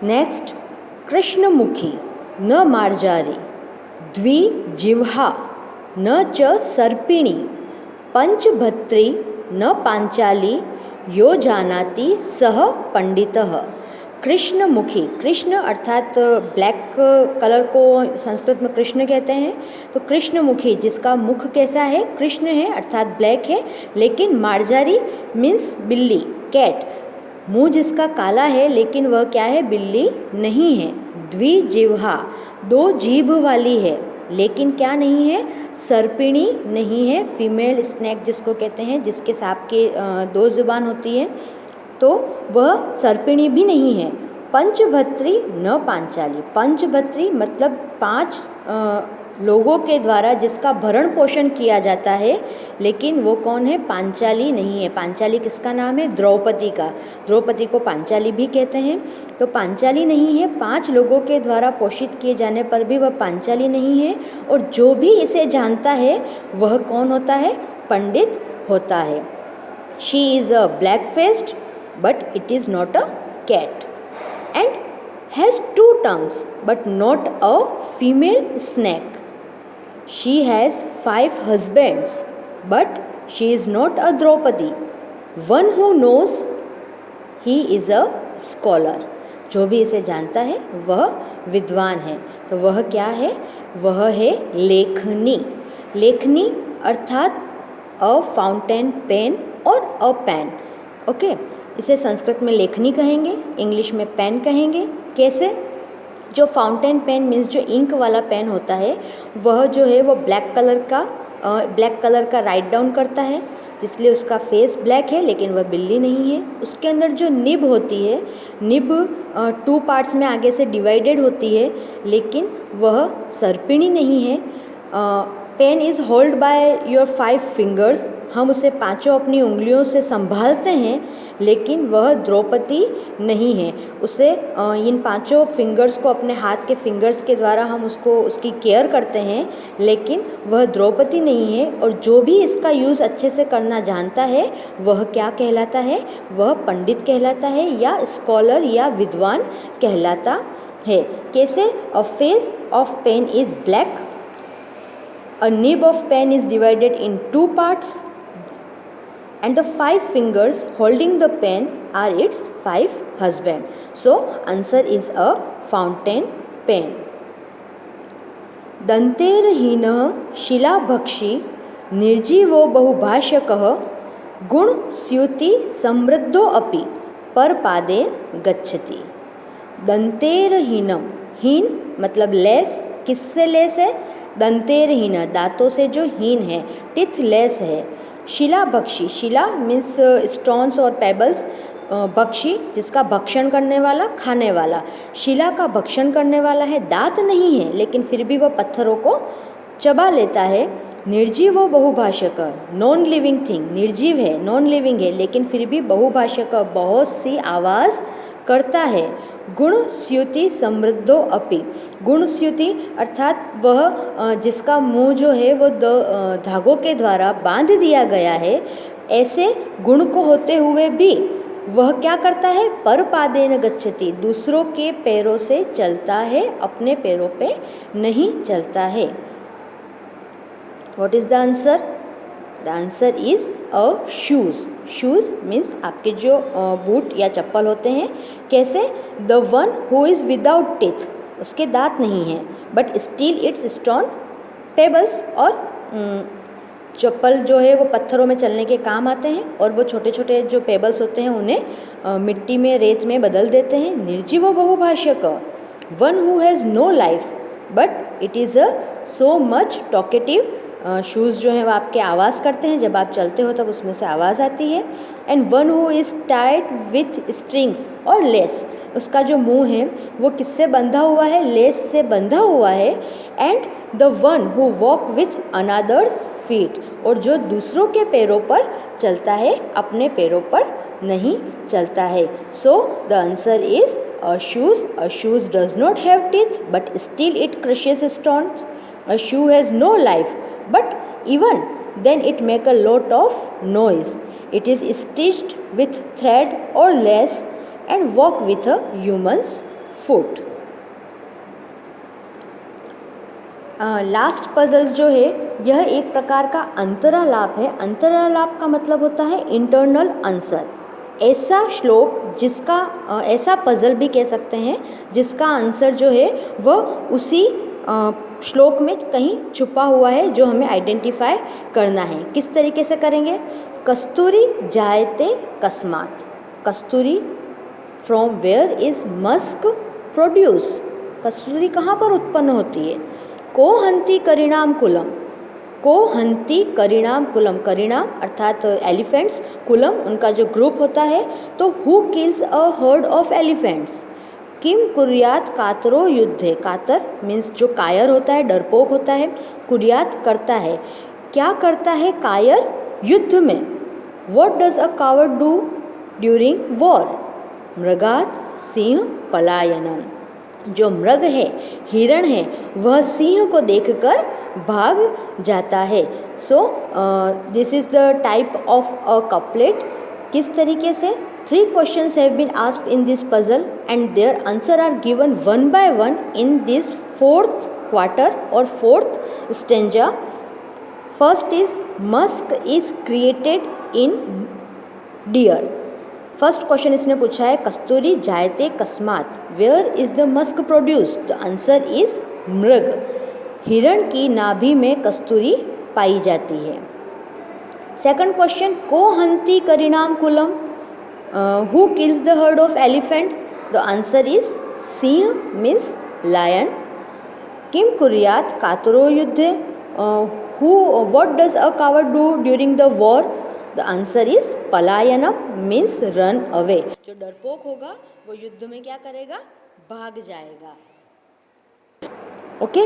Next, कृष्णमुखी न मार्जारी, द्विजिह्वा न च सर्पिणी, पंचभत्री न पांचाली, यो जानाति सह पंडितः। कृष्णमुखी, कृष्ण अर्थात ब्लैक कलर को संस्कृत में कृष्ण कहते हैं। तो कृष्णमुखी जिसका मुख कैसा है, कृष्ण है अर्थात ब्लैक है, लेकिन मार्जारी मीन्स बिल्ली, कैट, मुंह जिसका काला है लेकिन वह क्या है, बिल्ली नहीं है। द्विजिह्वा, दो जीभ वाली है लेकिन क्या नहीं है, सर्पिणी नहीं है, फीमेल स्नेक जिसको कहते हैं, जिसके सांप के दो जुबान होती है, तो वह सर्पिणी भी नहीं है। पंचभत्री न पांचाली, पंचभत्री मतलब 5 लोगों के द्वारा जिसका भरण पोषण किया जाता है, लेकिन वो कौन है, पांचाली नहीं है। पांचाली किसका नाम है, द्रौपदी का, द्रौपदी को पांचाली भी कहते हैं। तो पांचाली नहीं है, 5 लोगों के द्वारा पोषित किए जाने पर भी वह पांचाली नहीं है। और जो भी इसे जानता है वह कौन होता है, पंडित होता है। She is a black faced but it is not a cat and has 2 tongues but not a female snake. She has 5 husbands but she is not a Draupadi. One who knows he is a scholar. जो भी इसे जानता है वह विद्वान है। तो वह क्या है, वह है लेखनी। लेखनी अर्थात अ फाउंटेन पेन और अ पेन। ओके, इसे संस्कृत में लेखनी कहेंगे, इंग्लिश में पेन कहेंगे। कैसे, जो फाउंटेन पेन मीन्स जो इंक वाला पेन होता है, वह जो है वो ब्लैक कलर का राइट डाउन करता है, इसलिए उसका फेस ब्लैक है, लेकिन वह बिल्ली नहीं है। उसके अंदर जो निब होती है, निब 2 पार्ट्स में आगे से डिवाइडेड होती है, लेकिन वह सर्पिणी नहीं है। Pen is hold by your 5 fingers, हम उसे 5 अपनी उंगलियों से संभालते हैं, लेकिन वह द्रौपदी नहीं है। उसे इन 5 फिंगर्स को अपने हाथ के फिंगर्स के द्वारा हम उसकी केयर करते हैं, लेकिन वह द्रौपदी नहीं है। और जो भी इसका यूज़ अच्छे से करना जानता है वह क्या कहलाता है, वह पंडित कहलाता है या स्कॉलर या विद्वान कहलाता है। कैसे, a face of pen is black, a nib of pen is divided in 2 parts and the 5 fingers holding the pen are its 5 husbands. So answer is a fountain pen. दंतेरहीनः शिलाभक्षी निर्जीवो बहुभाषकः गुणस्यूति समृद्धो अपि परपादेन गच्छति। दंतेरहीनम, हीन मतलब लेस, किससे लेस है, दंतेरहीन, दांतों से जो हीन है, टिथ लेस है। शिलाभक्षी, शिला मीन्स स्टोन्स और पेबल्स, भक्षी जिसका भक्षण करने वाला, खाने वाला, शिला का भक्षण करने वाला है, दांत नहीं है लेकिन फिर भी वह पत्थरों को चबा लेता है। निर्जीवो बहुभाषक, नॉन लिविंग थिंग, निर्जीव है, नॉन लिविंग है, लेकिन फिर भी बहुभाषक, बहुत सी आवाज़ करता है। गुणस्यूति समृद्धो अपि, गुणस्यूति अर्थात वह जिसका मुंह जो है वो धागों के द्वारा बांध दिया गया है, ऐसे गुण को होते हुए भी वह क्या करता है, परपादेन गच्छति, दूसरों के पैरों से चलता है, अपने पैरों पे नहीं चलता है। What is the answer? The answer is a shoes. Shoes means आपके जो बूट या चप्पल होते हैं। कैसे? The one who is without teeth, उसके दांत नहीं हैं, but still it's stone pebbles, और चप्पल जो है वो पत्थरों में चलने के काम आते हैं, और वो छोटे छोटे जो पेबल्स होते हैं उन्हें मिट्टी में, रेत में बदल देते हैं। निर्जीवो बहुभाषक, one who has no life but it is a so much talkative. Shoes जो है वो आपके आवाज़ करते हैं, जब आप चलते हो तब उसमें से आवाज़ आती है। And one who is tied with strings और लेस, उसका जो मुंह है वो किससे बंधा हुआ है? लेस से बंधा हुआ है। And the one who walk with another's feet, और जो दूसरों के पैरों पर चलता है, अपने पैरों पर नहीं चलता है। So the answer is a shoes. A shoes does not have teeth but still it crushes stones. A shoe has no life but even then it make a lot of noise. It is stitched with thread or lace and walk with a human's foot. Last puzzle जो है यह एक प्रकार का अंतरालाप है। अंतरालाप का मतलब होता है इंटरनल आंसर। ऐसा श्लोक जिसका ऐसा पजल भी कह सकते हैं जिसका आंसर जो है वह उसी श्लोक में कहीं छुपा हुआ है जो हमें आइडेंटिफाई करना है। किस तरीके से करेंगे? कस्तूरी जायते कस्मात। कस्तूरी from where is musk produce. कस्तूरी कहाँ पर उत्पन्न होती है? को हंती करिणाम कुलम। को हंती करिणाम कुलम। करिणाम अर्थात एलिफेंट्स, कुलम उनका जो ग्रुप होता है। तो who kills a herd of elephants? किम कुर्यात कातरो युद्धे। कातर मीन्स जो कायर होता है, डरपोक होता है। कुर्यात करता है। क्या करता है कायर? युद्ध में। What does a coward do during war? मृगात सिंह पलायनम। जो मृग है, हिरण है, वह सिंह को देखकर भाग जाता है। So this is the type of a couplet. किस तरीके से? 3 questions have been asked in this puzzle and their answer are given one by one in this 4th quarter or 4th stanza. First is musk is created in deer. First question इसने पूछा है कस्तूरी जायते कस्मात, where is the musk produce? The answer is मृग। हिरण की नाभि में कस्तूरी पाई जाती है। सेकंड क्वेश्चन को हंती करिणाम कुलम, who kills the herd of elephant? The answer is सिंह मीन्स लायन। किम कुर्यात कातरो युद्धे, who what does a coward do during the war? The answer is पलायनम मीन्स रन अवे। जो डरपोक होगा वो युद्ध में क्या करेगा? भाग जाएगा। ओके